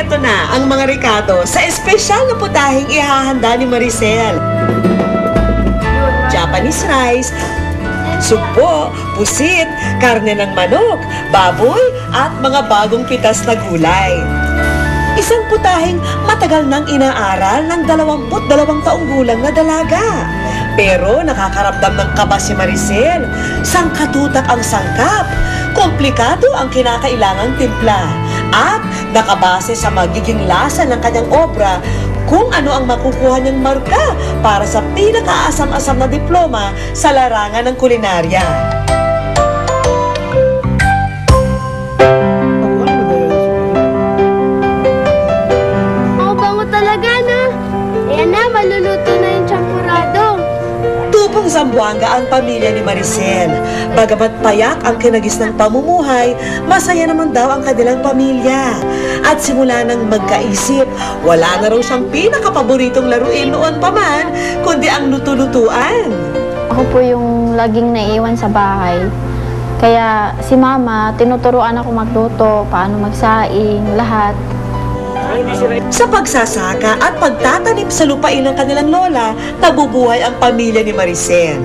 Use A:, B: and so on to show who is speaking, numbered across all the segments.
A: Eto na ang mga rekado sa espesyal na putahing ihahanda ni Maricel. Japanese rice, sugpo, pusit, karne ng manok, baboy, at mga bagong pitas na gulay. Isang putahing matagal nang inaaral ng 22 taong gulang na dalaga. Pero nakakaramdam ng kaba si Maricel. Sangkatutak ang sangkap, komplikado ang kinakailangang timpla, at nakabase sa magiging lasa ng kanyang obra kung ano ang makukuha niyang marka para sa pinakaasam-asam na diploma sa larangan ng kulinarya.
B: Bango talaga na. Ayan na, maluluto na yung champurado.
A: Tubong Zamboanga ang pamilya ni Maricel. Bagamat payak ang kinagis ng pamumuhay, masaya naman daw ang kanilang pamilya. At simula nang magkaisip, wala na raw siyang pinakapaboritong laruin noon pa man, kundi ang luto-lutuan.
C: Ako po yung laging naiiwan sa bahay. Kaya si mama, tinuturuan ako magluto, paano magsaing, lahat.
A: Sa pagsasaka at pagtatanim sa lupain ng kanilang lola, nabubuhay ang pamilya ni Maricel.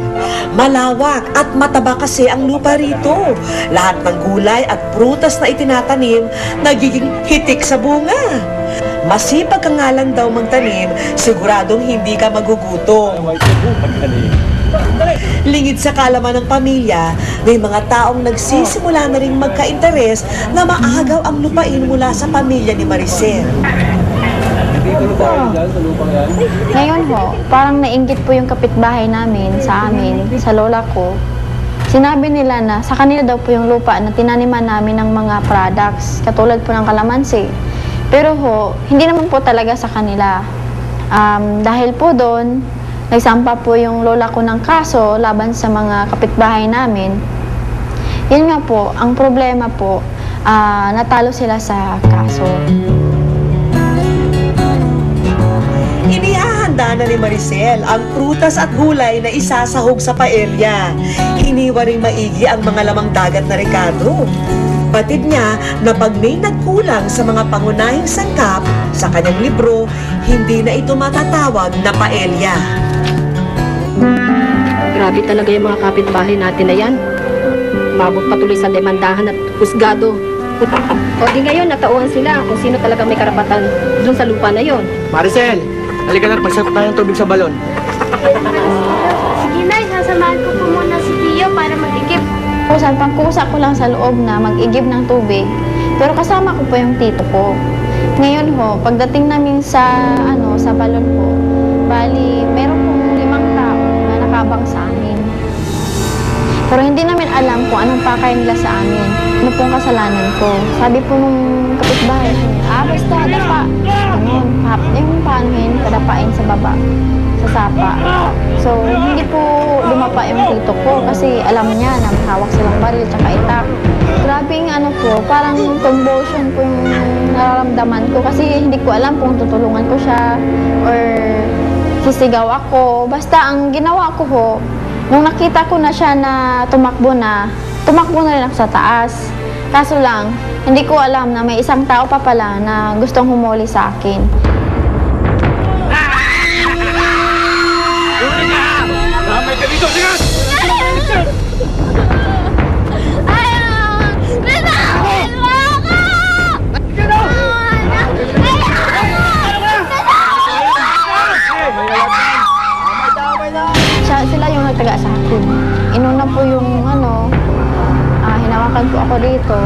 A: Malawak at mataba kasi ang lupa rito. Lahat ng gulay at prutas na itinatanim, nagiging hitik sa bunga. Masipag ka nga lang daw magtanim, siguradong hindi ka magugutom. Lingid sa kalaman ng pamilya, may mga taong nagsisimula na ring magka-interes na maagaw ang lupain mula sa pamilya ni Maricel.
C: Ngayon ho, parang nainggit po yung kapitbahay namin sa amin, sa lola ko. Sinabi nila na sa kanila daw po yung lupa na tinaniman namin ng mga products, katulad po ng kalamansi. Pero ho, hindi naman po talaga sa kanila. Dahil po doon, nagsampa po yung lola ko ng kaso laban sa mga kapitbahay namin. Yun nga po, ang problema po, natalo sila sa kaso.
A: Inihahanda na ni Maricel ang prutas at gulay na isasahog sa paelya. Hiniwa ring maigi ang mga lamang dagat na rekado. Batid niya na pag may nagkulang sa mga pangunahing sangkap sa kanyang libro, hindi na ito matatawag na paelya.
D: Grabe talaga yung mga kapitbahay natin na yan. Mabot patuloy sa demandahan at husgado. O di ngayon, natauhan sila kung sino talaga may karapatan dun sa lupa na yon.
E: Maricel, halika na, magsakot tayo ng tubig sa balon.
B: Sige na, sasamahan ko po muna si Tio para mag-igib.
C: Pangkusa ko lang sa loob na mag-igib ng tubig. Pero kasama ko po yung tito ko. Ngayon ho, pagdating namin sa balon po, bali, meron pong 5 tao na nakabang sa amin. Pero hindi namin alam kung anong pakay nila sa amin. Ano pong kasalanan ko. Sabi po nung kapitbahay, basta dapa. Ganun, yung panuhin, padapain sa baba, sa sapa. So, hindi po lumapa yung tito ko kasi alam niya na hawak silang baril tsaka itak. Grabe yung po, parang convulsion po yung nararamdaman ko kasi hindi ko alam kung tutulungan ko siya or sisigaw ako. Basta ang ginawa ko ho, nung nakita ko na siya na tumakbo na rin ako sa taas. Kaso lang, hindi ko alam na may isang tao pa pala na gustong humuli sa akin.
E: Damay ka dito, sige!
C: Sila yung nagtaga sa akin. Inuna po yung hinawakan po ako dito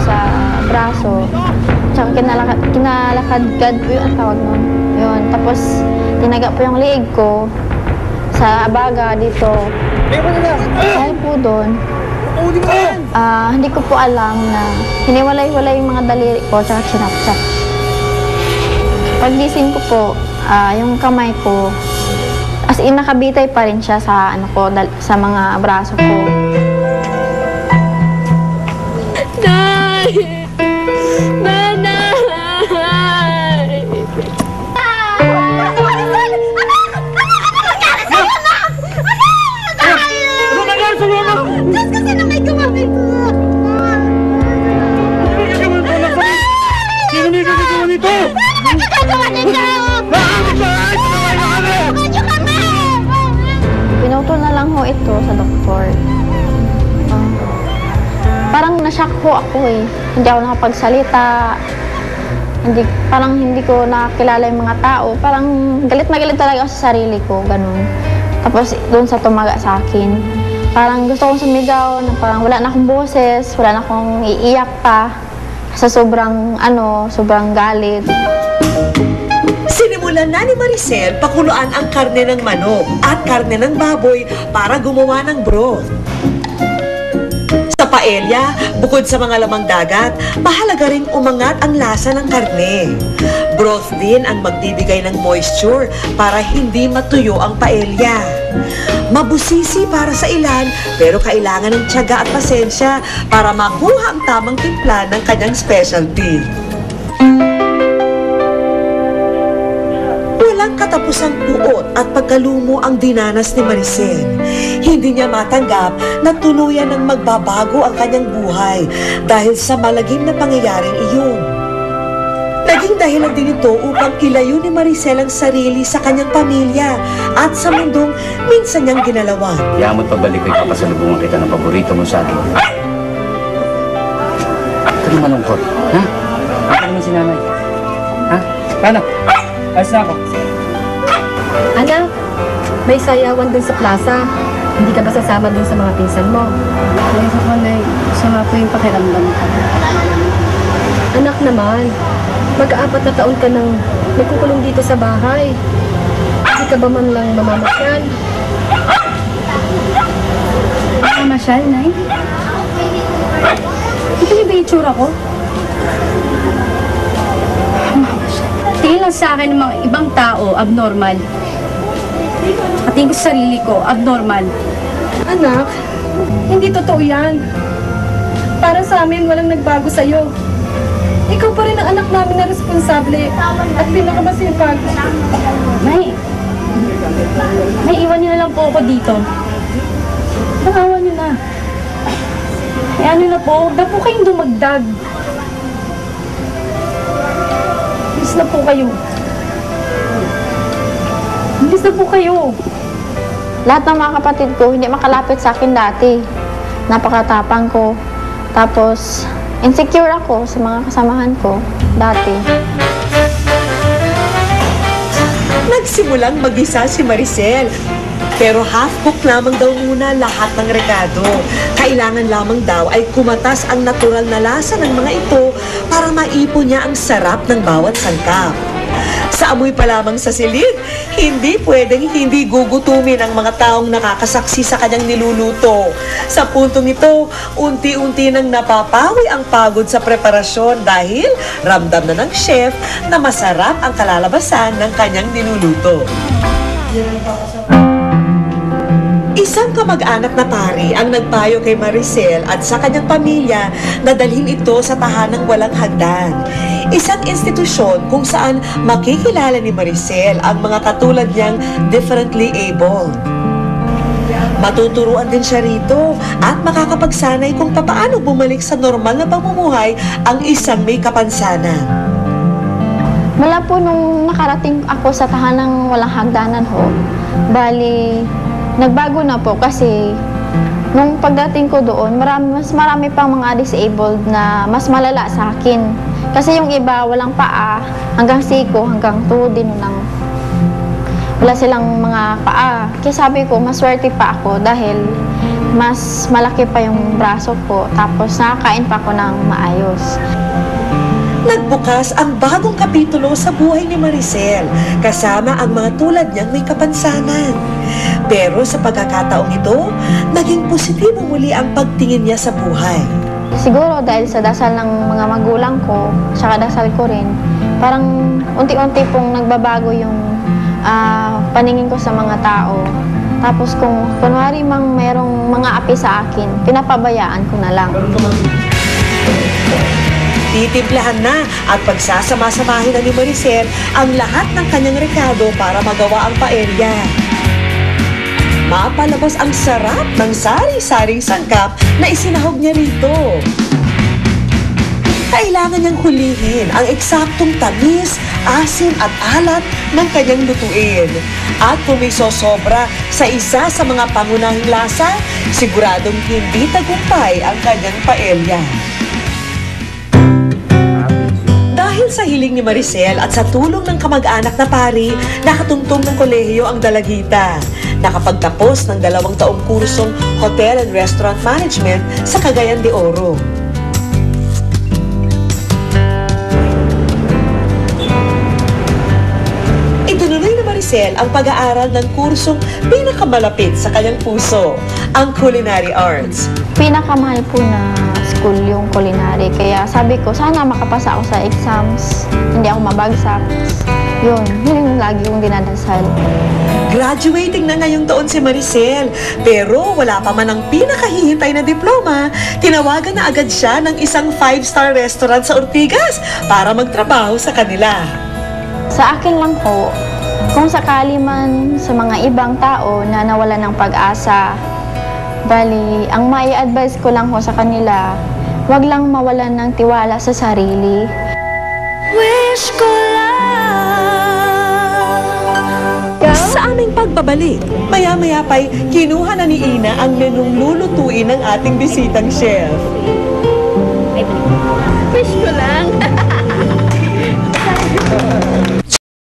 C: sa braso. Tsaka kinalakad po yung tawag nun. Yun. Tapos tinaga po yung liig ko sa abaga dito. Dahil po doon, hindi ko po alam na hiniwalay-walay yung mga daliri ko tsaka sinapsap. Paggising ko po, yung kamay ko, as in, nakabitay pa rin siya sa sa mga braso ko.
B: Nay! Nanay!
E: Ano nangyari sa lolo?
B: Diyos kasi na may gumamit ko!
E: Sino may gagawa nito?
C: ito sa doktor. Parang nashock po ako eh. Hindi ako nakapagsalita. Parang hindi ko nakakilala yung mga tao. Parang galit na galit talaga ako sa sarili ko, ganun. Tapos doon sa tumaga sa akin. Parang gusto kong sumigaw na parang wala na akong boses, wala na akong iiyak pa. Sa sobrang galit.
A: Sinimulan na ni Maricel pakuluan ang karne ng manok at karne ng baboy para gumawa ng broth. Sa paella, bukod sa mga lamang dagat, mahalaga ring umangat ang lasa ng karne. Broth din ang magbibigay ng moisture para hindi matuyo ang paella. Mabusisi para sa ilan, pero kailangan ng tiyaga at pasensya para makuha ang tamang timpla ng kanyang specialty. Walang katapusang puot at pagkalumo ang dinanas ni Maricel. Hindi niya matanggap na tuluyan ng magbabago ang kanyang buhay dahil sa malagim na pangyayaring iyon. Naging dahilan din ito upang ilayo ni Maricel ang sarili sa kanyang pamilya at sa mundong minsan niyang ginalawan.
F: Kaya mo't pabalik ko ipapasalubungan kita ng paborito mo sa akin. Ito naman malungkot, ha? Ako naman si nanay. Ha? Paano? Ayos na ako.
D: Anak, may sayawan dun sa plaza. Hindi ka ba sasama dun sa mga pinsan mo?
G: Ay, ako na, sama po yung pakiramdam ko.
D: Anak naman, mag-4 na taon ka nang nagkukulong dito sa bahay. Hindi ka ba man lang mamamasyal?
G: Mamasyal, Nay? Ito yung ba yung tsura ko? Tingin lang sa akin ng mga ibang tao, abnormal. Tingin ko sa sarili ko, abnormal.
D: Anak, hindi totoo yan. Para sa amin, walang nagbago sa'yo. Ikaw pa rin ang anak namin na responsable at pinakamasipag.
G: May iwan niyo na lang po ako dito. Nakawan niyo na.
D: Eh ano na po, huwag na po kayong dumagdag. Bilis na po kayo. Bilis na po kayo.
C: Lahat ng mga kapatid ko hindi makalapit sa akin dati. Napakatapang ko. Tapos, insecure ako sa mga kasamahan ko dati.
A: Nagsimulang mag-isa si Maricel. Pero half-cook lamang daw muna lahat ng rekado. Kailangan lamang daw ay kumatas ang natural na lasa ng mga ito para maipon niya ang sarap ng bawat sangkap. Sa amoy pa lamang sa silid, hindi pwedeng hindi gugutumin ang mga taong nakakasaksi sa kanyang niluluto. Sa puntong ito, unti-unti nang napapawi ang pagod sa preparasyon dahil ramdam na ng chef na masarap ang kalalabasan ng kanyang niluluto. Isang kamag-anak na pari ang nagpayo kay Maricel at sa kanyang pamilya na dalhin ito sa tahanang walang hagdan. Isang institusyon kung saan makikilala ni Maricel ang mga katulad niyang differently able. Matuturuan din siya rito at makakapagsanay kung papaano bumalik sa normal na pamumuhay ang isang may kapansanan.
C: Mula po nung nakarating ako sa tahanang walang hagdanan ho, bali, nagbago na po kasi nung pagdating ko doon, mas marami pang mga disabled na mas malala sa akin. Kasi yung iba, walang paa, hanggang siko, hanggang tuhod din lang. Wala silang mga paa. Kaya sabi ko, maswerte pa ako dahil mas malaki pa yung braso ko. Tapos nakakain pa ako ng maayos.
A: Nagbukas ang bagong kapitulo sa buhay ni Maricel, kasama ang mga tulad niyang may kapansanan. Pero sa pagkakataong ito, naging positibo muli ang pagtingin niya sa buhay.
C: Siguro dahil sa dasal ng mga magulang ko, saka dasal ko rin, parang unti-unti pong nagbabago yung paningin ko sa mga tao. Tapos kung kunwari mang merong mga api sa akin, pinapabayaan ko na lang.
A: Titimplahan na at pagsasama-samahin na ni Maricel ang lahat ng kanyang rekado para magawa ang paella. Mapalabas ang sarap ng sari-saring sangkap na isinahog niya rito. Kailangan niyang hulihin ang eksaktong tamis asim at alat ng kanyang lutuin. At kung may sosobra sa isa sa mga pangunahing lasa, siguradong hindi tagumpay ang kanyang paella. Dahil sa hiling ni Maricel at sa tulong ng kamag-anak na pari, nakatungtong ng kolehiyo ang dalagita. Nakapagtapos ng 2 taong kursong Hotel and Restaurant Management sa Cagayan de Oro. Itinuloy ni Maricel ang pag-aaral ng kursong pinakamalapit sa kanyang puso, ang Culinary Arts.
C: Pinakamahal po na school yung culinary. Kaya sabi ko, sana makapasa ako sa exams. Hindi ako mabagsak. Yun yung lagi kong dinadasal.
A: Graduating na ngayong taon si Maricel, pero wala pa man ang pinakahihintay na diploma, tinawagan na agad siya ng isang 5-star restaurant sa Ortigas para magtrabaho sa kanila.
C: Sa akin lang po, kung sakali man sa mga ibang tao na nawala ng pag-asa, bali, ang mai-advise ko lang po sa kanila, wag lang mawalan ng tiwala sa sarili.
A: Wish ko lang. Sa aming pagbabalik, maya-maya pa'y kinuha na ni Ina ang menung lulutuin ng ating bisitang chef.
G: Wish ko lang.